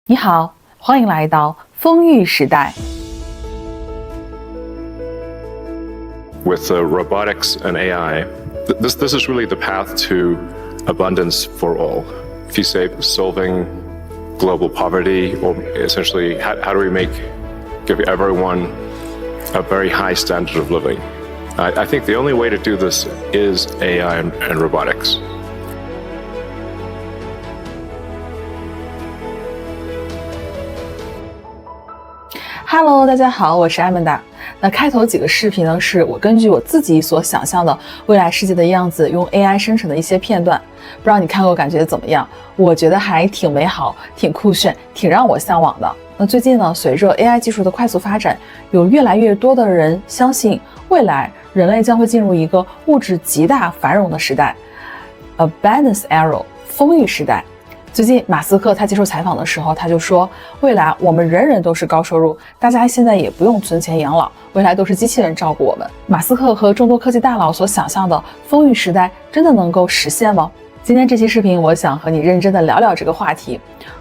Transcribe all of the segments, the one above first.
你好，欢迎来到丰裕时代。With robotics and AI, this is really the path to abundance for all. If you say solving global poverty, or essentially how do we give everyone a very high standard of living? I think the only way to do this is AI and robotics. Hello， 大家好，我是艾曼达。那开头几个视频呢，是我根据我自己所想象的未来世界的样子，用 AI 生成的一些片段。不知道你看过感觉怎么样？我觉得还挺美好，挺酷炫，挺让我向往的。那最近呢，随着 AI 技术的快速发展，有越来越多的人相信未来人类将会进入一个物质极大繁荣的时代 ，Abundance Era， 丰裕时代。最近马斯克他接受采访的时候，他就说，未来我们人人都是高收入，大家现在也不用存钱养老，未来都是机器人照顾我们。马斯克和众多科技大佬所想象的丰裕时代真的能够实现吗？今天这期视频我想和你认真的聊聊这个话题。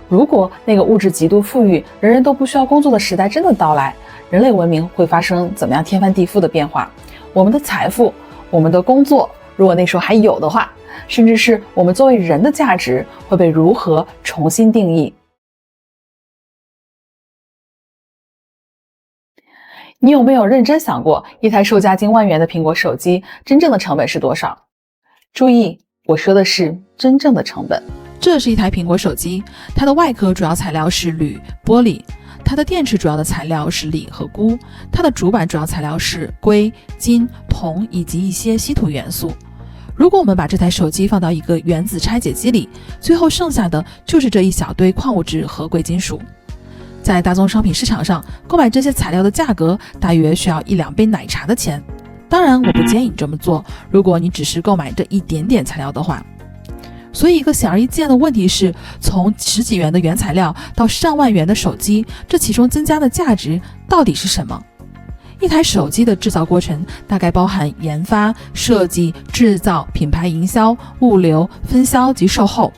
如果那个物质极度富裕，人人都不需要工作的时代真的到来，人类文明会发生怎么样天翻地覆的变化？我们的财富，我们的工作，如果那时候还有的话，甚至是我们作为人的价值会被如何重新定义？你有没有认真想过，一台售价近万元的苹果手机真正的成本是多少？注意，我说的是真正的成本。这是一台苹果手机，它的外壳主要材料是铝、玻璃，它的电池主要的材料是锂和钴，它的主板主要材料是硅、金、铜以及一些稀土元素。如果我们把这台手机放到一个原子拆解机里，最后剩下的就是这一小堆矿物质和贵金属。在大宗商品市场上，购买这些材料的价格大约需要1-2杯奶茶的钱。当然，我不建议你这么做，如果你只是购买这一点点材料的话。所以一个显而易见的问题是，从10几元的原材料到上万元的手机，这其中增加的价值到底是什么？一台手机的制造过程大概包含研发、设计、制造、品牌营销、物流、分销及售后。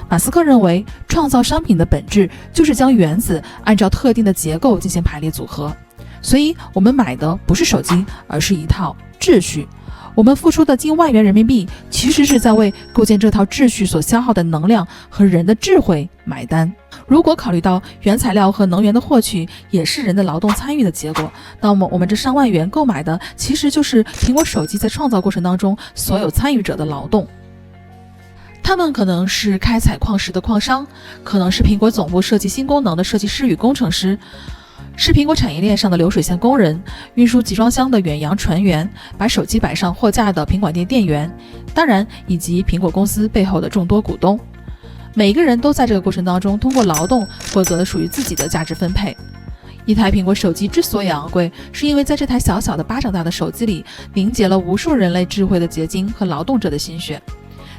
马斯克认为，创造商品的本质就是将原子按照特定的结构进行排列组合。所以我们买的不是手机，而是一套秩序。我们付出的近万元人民币，其实是在为构建这套秩序所消耗的能量和人的智慧买单。如果考虑到原材料和能源的获取也是人的劳动参与的结果，那么我们这上万元购买的其实就是苹果手机在创造过程当中所有参与者的劳动。他们可能是开采矿石的矿商，可能是苹果总部设计新功能的设计师与工程师，是苹果产业链上的流水线工人，运输集装箱的远洋船员，把手机摆上货架的品管店店员，当然以及苹果公司背后的众多股东。每一个人都在这个过程当中通过劳动获得了属于自己的价值分配。一台苹果手机之所以昂贵，是因为在这台小小的巴掌大的手机里凝结了无数人类智慧的结晶和劳动者的心血。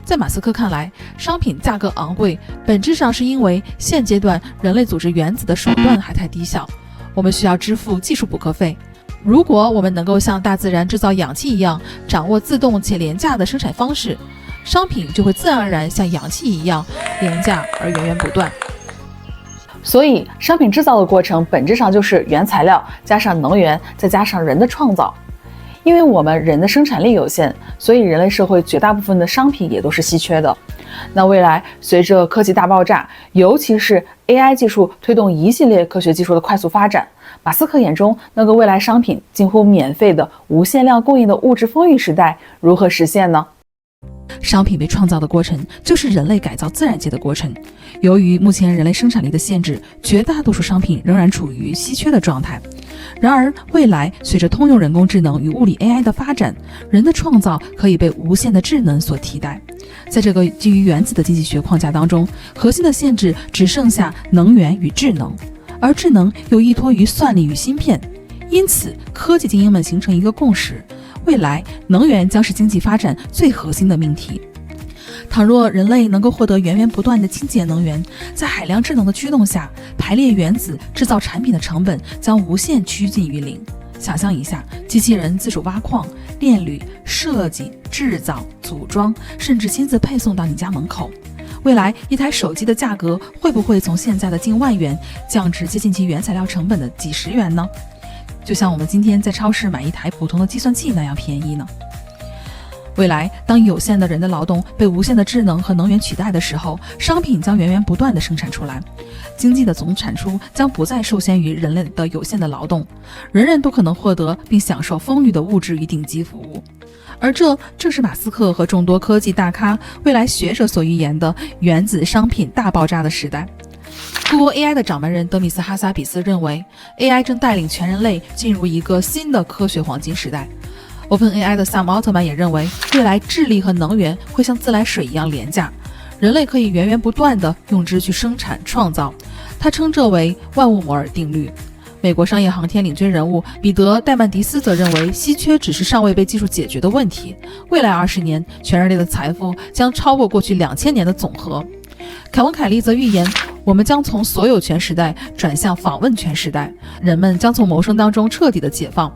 在马斯克看来，商品价格昂贵本质上是因为现阶段人类组织原子的手段还太低效，我们需要支付技术补课费。如果我们能够像大自然制造氧气一样掌握自动且廉价的生产方式，商品就会自然而然像氧气一样廉价而源源不断。所以商品制造的过程本质上就是原材料加上能源再加上人的创造。因为我们人的生产力有限，所以人类社会绝大部分的商品也都是稀缺的。那未来随着科技大爆炸，尤其是 AI 技术推动一系列科学技术的快速发展，马斯克眼中那个未来商品近乎免费的无限量供应的物质丰裕时代如何实现呢？商品被创造的过程就是人类改造自然界的过程。由于目前人类生产力的限制，绝大多数商品仍然处于稀缺的状态。然而未来随着通用人工智能与物理 AI 的发展，人的创造可以被无限的智能所替代。在这个基于原子的经济学框架当中，核心的限制只剩下能源与智能，而智能又依托于算力与芯片。因此科技精英们形成一个共识，未来能源将是经济发展最核心的命题。倘若人类能够获得源源不断的清洁能源，在海量智能的驱动下，排列原子制造产品的成本将无限趋近于零。想象一下，机器人自主挖矿、炼铝、设计、制造、组装，甚至亲自配送到你家门口。未来一台手机的价格会不会从现在的近万元降至接近其原材料成本的几十元呢？就像我们今天在超市买一台普通的计算器那样便宜呢？未来，当有限的人的劳动被无限的智能和能源取代的时候，商品将源源不断地生产出来，经济的总产出将不再受限于人类的有限的劳动，人人都可能获得并享受丰裕的物质与顶级服务。而这正是马斯克和众多科技大咖、未来学者所预言的原子商品大爆炸的时代。Google AI 的掌门人德米斯·哈萨比斯认为 ，AI 正带领全人类进入一个新的科学黄金时代。OpenAI 的萨姆·奥特曼也认为，未来智力和能源会像自来水一样廉价，人类可以源源不断地用之去生产创造。他称这为万物摩尔定律。美国商业航天领军人物彼得·戴曼迪斯则认为，稀缺只是尚未被技术解决的问题。未来20年，全人类的财富将超过过去2000年的总和。凯文·凯利则预言，我们将从所有权时代转向访问权时代，人们将从谋生当中彻底的解放。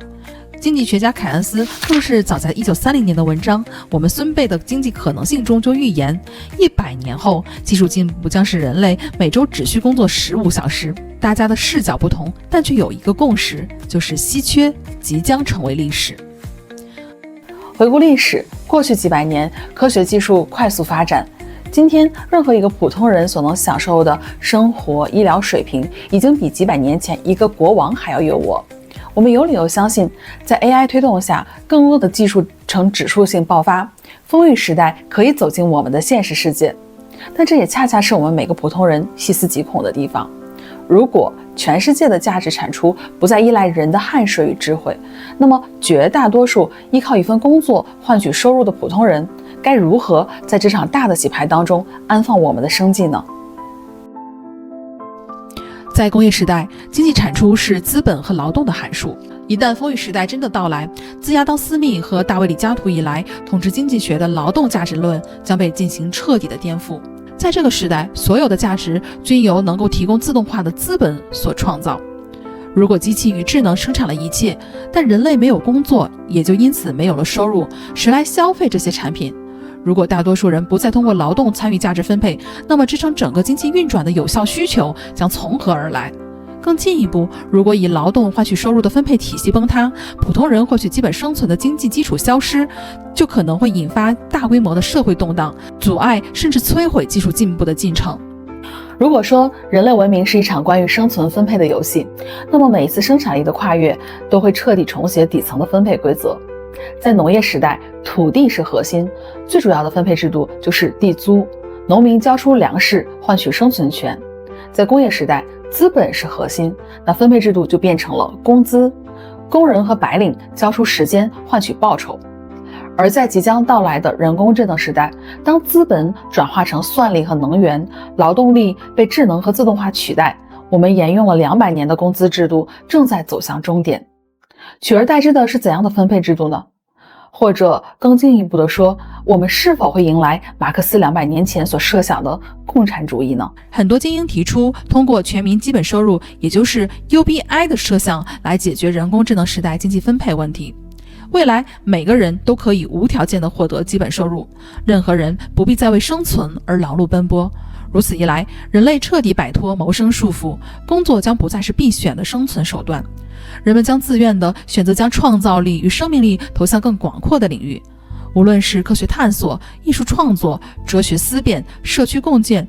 经济学家凯恩斯更是早在1930年的文章《我们孙辈的经济可能性》中就预言，100年后，技术进步将使人类每周只需工作15小时。大家的视角不同，但却有一个共识，就是稀缺即将成为历史。回顾历史，过去几百年，科学技术快速发展。今天，任何一个普通人所能享受的生活、医疗水平，已经比几百年前一个国王还要优渥。我们有理由相信，在 AI 推动下，更多的技术呈指数性爆发，丰裕时代可以走进我们的现实世界。但这也恰恰是我们每个普通人细思极恐的地方。如果全世界的价值产出不再依赖人的汗水与智慧，那么绝大多数依靠一份工作换取收入的普通人，该如何在这场大的洗牌当中安放我们的生计呢？在工业时代，经济产出是资本和劳动的函数。一旦丰裕时代真的到来，自亚当·斯密和大卫·李嘉图以来统治经济学的劳动价值论将被进行彻底的颠覆。在这个时代，所有的价值均由能够提供自动化的资本所创造。如果机器与智能生产了一切，但人类没有工作，也就因此没有了收入，谁来消费这些产品？如果大多数人不再通过劳动参与价值分配，那么支撑整个经济运转的有效需求将从何而来？更进一步，如果以劳动换取收入的分配体系崩塌，普通人获取基本生存的经济基础消失，就可能会引发大规模的社会动荡，阻碍甚至摧毁技术进步的进程。如果说人类文明是一场关于生存分配的游戏，那么每一次生产力的跨越都会彻底重写底层的分配规则。在农业时代，土地是核心，最主要的分配制度就是地租，农民交出粮食换取生存权。在工业时代，资本是核心，那分配制度就变成了工资，工人和白领交出时间换取报酬。而在即将到来的人工智能时代，当资本转化成算力和能源，劳动力被智能和自动化取代，我们沿用了200年的工资制度正在走向终点。取而代之的是怎样的分配制度呢？或者更进一步的说，我们是否会迎来马克思200年前所设想的共产主义呢？很多精英提出通过全民基本收入，也就是 UBI 的设想来解决人工智能时代经济分配问题。未来每个人都可以无条件地获得基本收入，任何人不必再为生存而劳碌奔波。如此一来，人类彻底摆脱谋生束缚，工作将不再是必选的生存手段。人们将自愿地选择将创造力与生命力投向更广阔的领域，无论是科学探索、艺术创作、哲学思辨、社区共建，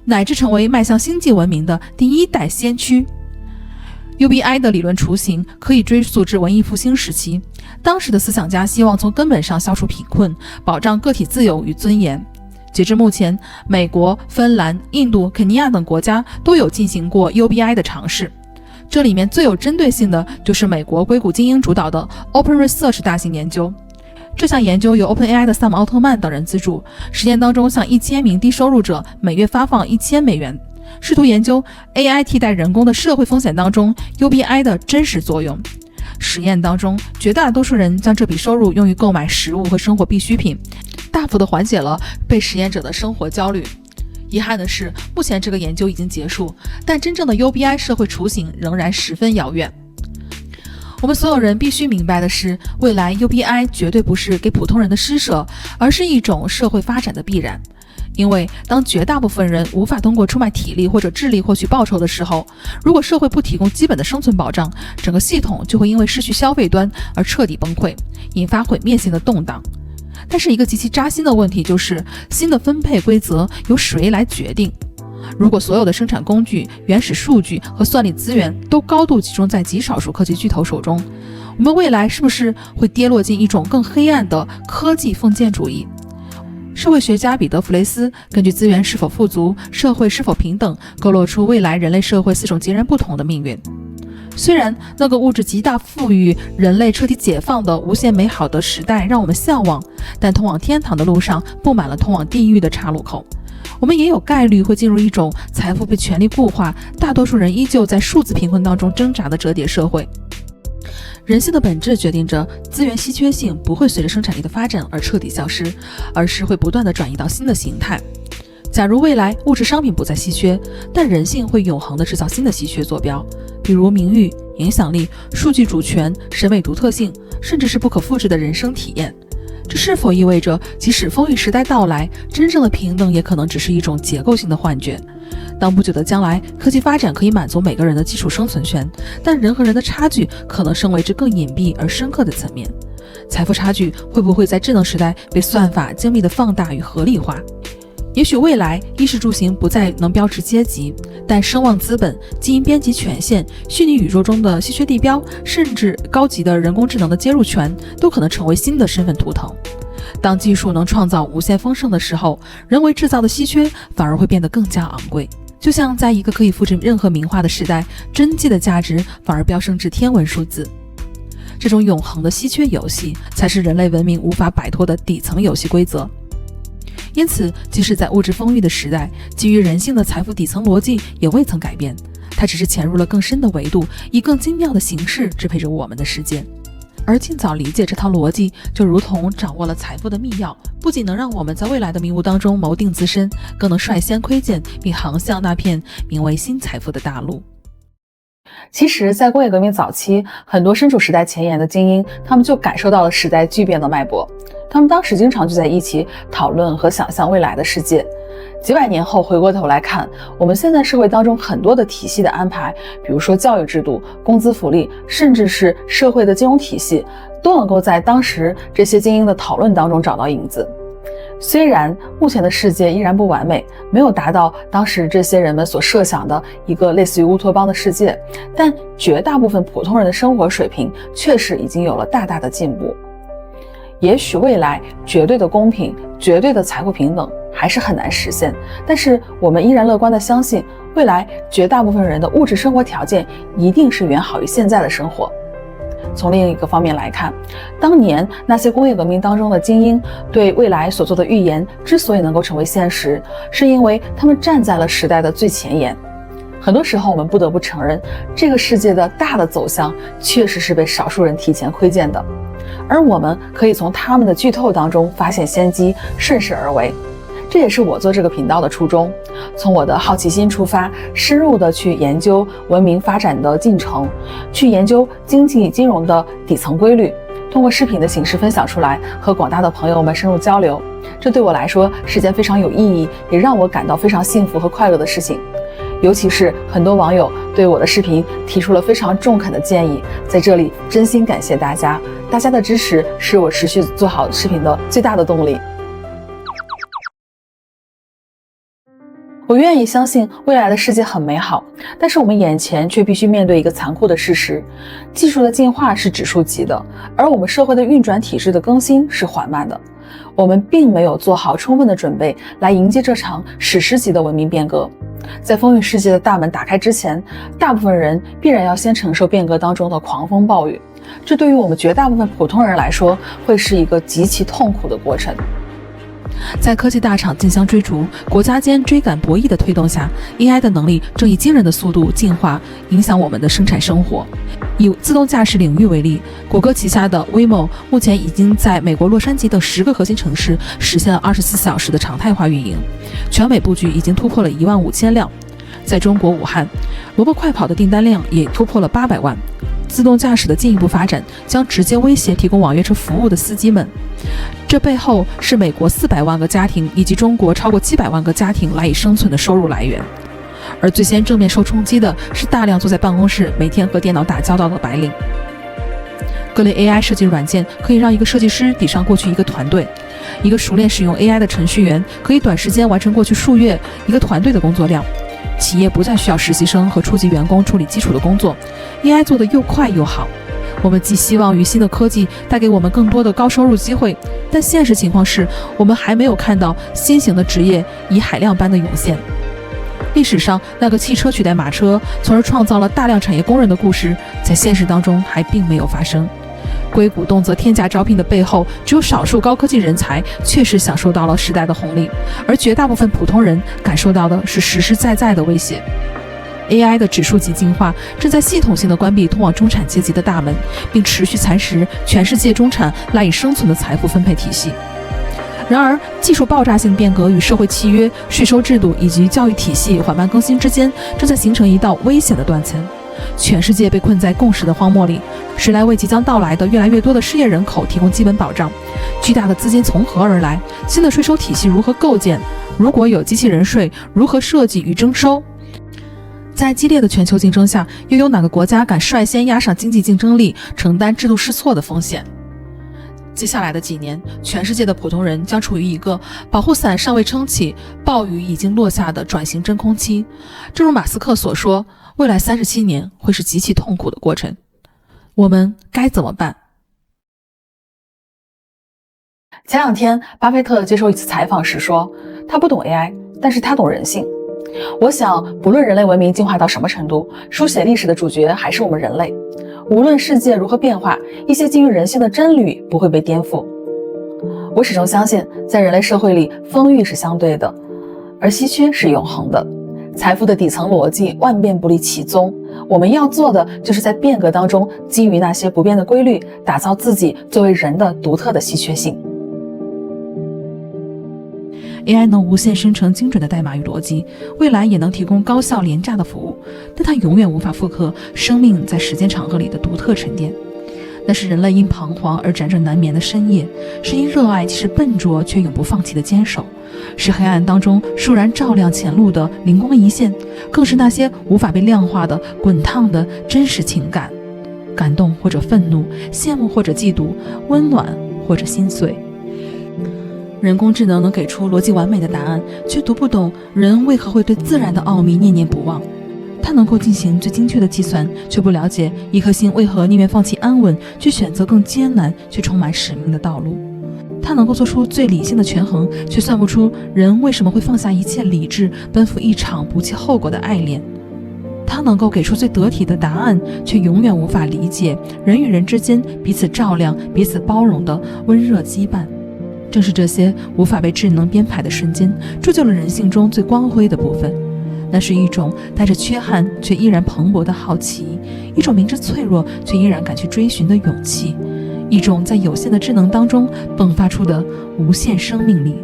乃至成为迈向星际文明的第一代先驱。UBI 的理论雏形可以追溯至文艺复兴时期，当时的思想家希望从根本上消除贫困，保障个体自由与尊严。截至目前，美国、芬兰、印度、肯尼亚等国家都有进行过 UBI 的尝试。这里面最有针对性的就是美国硅谷精英主导的 Open Research 大型研究。这项研究由 OpenAI 的萨姆·奥特曼等人资助，实验当中向1000名低收入者每月发放$1000，试图研究 AI 替代人工的社会风险当中 UBI 的真实作用。实验当中，绝大多数人将这笔收入用于购买食物和生活必需品，大幅地缓解了被实验者的生活焦虑。遗憾的是，目前这个研究已经结束，但真正的 UBI 社会雏形仍然十分遥远。我们所有人必须明白的是，未来 UBI 绝对不是给普通人的施舍，而是一种社会发展的必然。因为当绝大部分人无法通过出卖体力或者智力获取报酬的时候，如果社会不提供基本的生存保障，整个系统就会因为失去消费端而彻底崩溃，引发毁灭性的动荡。但是一个极其扎心的问题就是，新的分配规则由谁来决定？如果所有的生产工具、原始数据和算力资源都高度集中在极少数科技巨头手中，我们未来是不是会跌落进一种更黑暗的科技封建主义？社会学家彼得·弗雷斯根据资源是否富足、社会是否平等，勾勒出未来人类社会4种截然不同的命运。虽然那个物质极大富裕、人类彻底解放的无限美好的时代让我们向往，但通往天堂的路上布满了通往地狱的岔路口。我们也有概率会进入一种财富被权力固化、大多数人依旧在数字贫困当中挣扎的折叠社会。人性的本质决定着资源稀缺性不会随着生产力的发展而彻底消失，而是会不断地转移到新的形态。假如未来物质商品不再稀缺，但人性会永恒地制造新的稀缺坐标，比如名誉、影响力、数据主权、审美独特性，甚至是不可复制的人生体验。这是否意味着即使丰裕时代到来，真正的平等也可能只是一种结构性的幻觉？当不久的将来，科技发展可以满足每个人的基础生存权，但人和人的差距可能升为之更隐蔽而深刻的层面。财富差距会不会在智能时代被算法精密的放大与合理化？也许未来衣食住行不再能标志阶级，但声望资本、基因编辑权限、虚拟宇宙中的稀缺地标，甚至高级的人工智能的接入权，都可能成为新的身份图腾。当技术能创造无限丰盛的时候，人为制造的稀缺反而会变得更加昂贵。就像在一个可以复制任何名画的时代，真迹的价值反而飙升至天文数字。这种永恒的稀缺游戏，才是人类文明无法摆脱的底层游戏规则。因此，即使在物质丰裕的时代，基于人性的财富底层逻辑也未曾改变，它只是潜入了更深的维度，以更精妙的形式支配着我们的世界。而尽早理解这套逻辑，就如同掌握了财富的密钥，不仅能让我们在未来的迷雾当中谋定自身，更能率先窥见并航向那片名为新财富的大陆。其实，在工业革命早期，很多身处时代前沿的精英，他们就感受到了时代巨变的脉搏。他们当时经常聚在一起讨论和想象未来的世界。几百年后回过头来看，我们现在社会当中很多的体系的安排，比如说教育制度、工资福利，甚至是社会的金融体系，都能够在当时这些精英的讨论当中找到影子。虽然目前的世界依然不完美，没有达到当时这些人们所设想的一个类似于乌托邦的世界，但绝大部分普通人的生活水平确实已经有了大大的进步。也许未来绝对的公平、绝对的财富平等还是很难实现，但是我们依然乐观地相信，未来绝大部分人的物质生活条件一定是远好于现在的生活。从另一个方面来看，当年那些工业革命当中的精英对未来所做的预言之所以能够成为现实，是因为他们站在了时代的最前沿。很多时候我们不得不承认，这个世界的大的走向确实是被少数人提前窥见的，而我们可以从他们的剧透当中发现先机，顺势而为。这也是我做这个频道的初衷，从我的好奇心出发，深入的去研究文明发展的进程，去研究经济金融的底层规律，通过视频的形式分享出来，和广大的朋友们深入交流。这对我来说是件非常有意义，也让我感到非常幸福和快乐的事情。尤其是很多网友对我的视频提出了非常中肯的建议，在这里真心感谢大家，大家的支持是我持续做好视频的最大的动力。我愿意相信未来的世界很美好，但是我们眼前却必须面对一个残酷的事实：技术的进化是指数级的，而我们社会的运转体制的更新是缓慢的。我们并没有做好充分的准备来迎接这场史诗级的文明变革。在风雨世界的大门打开之前，大部分人必然要先承受变革当中的狂风暴雨，这对于我们绝大部分普通人来说，会是一个极其痛苦的过程。在科技大厂竞相追逐、国家间追赶博弈的推动下， AI 的能力正以惊人的速度进化，影响我们的生产生活。以自动驾驶领域为例，谷歌旗下的 Waymo 目前已经在美国洛杉矶的10个核心城市实现了24小时的常态化运营，全美布局已经突破了15000辆。在中国武汉，萝卜快跑的订单量也突破了800万。自动驾驶的进一步发展将直接威胁提供网约车服务的司机们。这背后是美国400万个家庭以及中国超过700万个家庭赖以生存的收入来源。而最先正面受冲击的是大量坐在办公室每天和电脑打交道的白领。各类 AI 设计软件可以让一个设计师抵上过去一个团队，一个熟练使用 AI 的程序员可以短时间完成过去数月一个团队的工作量。企业不再需要实习生和初级员工处理基础的工作， AI 做得又快又好。我们寄希望于新的科技带给我们更多的高收入机会，但现实情况是我们还没有看到新型的职业以海量般的涌现。历史上那个汽车取代马车，从而创造了大量产业工人的故事，在现实当中还并没有发生。硅谷动辄天价招聘的背后，只有少数高科技人才确实享受到了时代的红利，而绝大部分普通人感受到的是实实在在的威胁。AI 的指数级进化正在系统性的关闭通往中产阶级的大门，并持续蚕食全世界中产赖以生存的财富分配体系。然而，技术爆炸性变革与社会契约、税收制度以及教育体系缓慢更新之间，正在形成一道危险的断层。全世界被困在共识的荒漠里，时来为即将到来的越来越多的失业人口提供基本保障。巨大的资金从何而来？新的税收体系如何构建？如果有机器人税，如何设计与征收？在激烈的全球竞争下，又有哪个国家敢率先压上经济竞争力，承担制度试错的风险？接下来的几年，全世界的普通人将处于一个保护伞尚未撑起，暴雨已经落下的转型真空期。正如马斯克所说，未来37年会是极其痛苦的过程。我们该怎么办？前2天，巴菲特接受一次采访时说，他不懂 AI， 但是他懂人性。我想，不论人类文明进化到什么程度，书写历史的主角还是我们人类。无论世界如何变化，一些基于人性的真理不会被颠覆。我始终相信，在人类社会里，丰裕是相对的，而稀缺是永恒的。财富的底层逻辑万变不离其宗，我们要做的就是在变革当中，基于那些不变的规律，打造自己作为人的独特的稀缺性。AI 能无限生成精准的代码与逻辑，未来也能提供高效廉价的服务，但它永远无法复刻生命在时间长河里的独特沉淀。那是人类因彷徨而辗转难眠的深夜，是因热爱即使笨拙却永不放弃的坚守，是黑暗当中倏然照亮前路的灵光一现，更是那些无法被量化的滚烫的真实情感，感动或者愤怒，羡慕或者嫉妒，温暖或者心碎。人工智能能给出逻辑完美的答案，却读不懂人为何会对自然的奥秘念念不忘。它能够进行最精确的计算，却不了解一颗心为何宁愿放弃安稳，去选择更艰难却充满使命的道路。它能够做出最理性的权衡，却算不出人为什么会放下一切理智，奔赴一场不计后果的爱恋。它能够给出最得体的答案，却永远无法理解人与人之间彼此照亮、彼此包容的温热羁绊。正是这些无法被智能编排的瞬间，铸就了人性中最光辉的部分。那是一种带着缺憾却依然蓬勃的好奇，一种明知脆弱却依然敢去追寻的勇气，一种在有限的智能当中迸发出的无限生命力。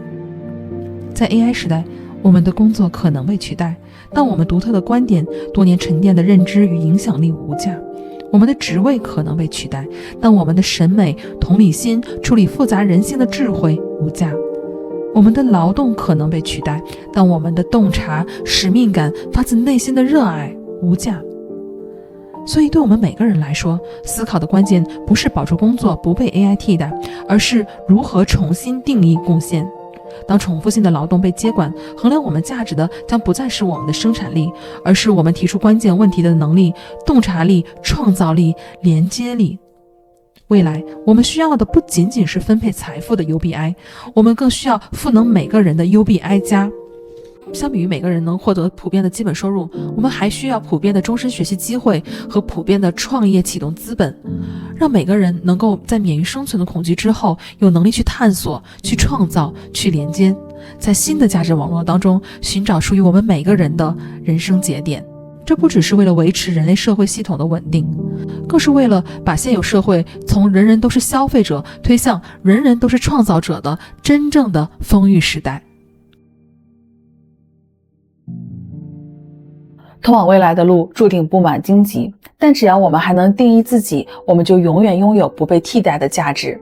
在 AI 时代，我们的工作可能被取代，但我们独特的观点、多年沉淀的认知与影响力无价。我们的职位可能被取代，但我们的审美、同理心、处理复杂人性的智慧无价。我们的劳动可能被取代，但我们的洞察、使命感、发自内心的热爱无价。所以对我们每个人来说，思考的关键不是保住工作不被 AI 替代，而是如何重新定义贡献。当重复性的劳动被接管，衡量我们价值的将不再是我们的生产力，而是我们提出关键问题的能力、洞察力、创造力、连接力。未来我们需要的不仅仅是分配财富的 UBI， 我们更需要赋能每个人的 UBI 加。相比于每个人能获得普遍的基本收入，我们还需要普遍的终身学习机会和普遍的创业启动资本，让每个人能够在免于生存的恐惧之后，有能力去探索、去创造、去连接，在新的价值网络当中寻找属于我们每个人的人生节点。这不只是为了维持人类社会系统的稳定，更是为了把现有社会从人人都是消费者推向人人都是创造者的真正的丰裕时代。通往未来的路注定布满荆棘，但只要我们还能定义自己，我们就永远拥有不被替代的价值。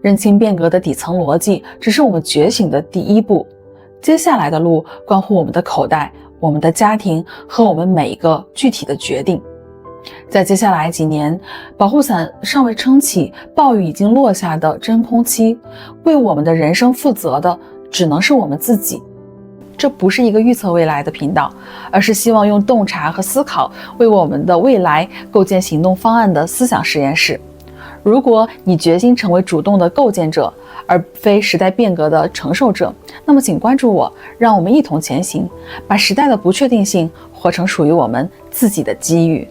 认清变革的底层逻辑，只是我们觉醒的第一步。接下来的路关乎我们的口袋、我们的家庭和我们每一个具体的决定。在接下来几年，保护伞尚未撑起，暴雨已经落下的真空期，为我们的人生负责的只能是我们自己。这不是一个预测未来的频道，而是希望用洞察和思考为我们的未来构建行动方案的思想实验室。如果你决心成为主动的构建者，而非时代变革的承受者，那么请关注我，让我们一同前行，把时代的不确定性活成属于我们自己的机遇。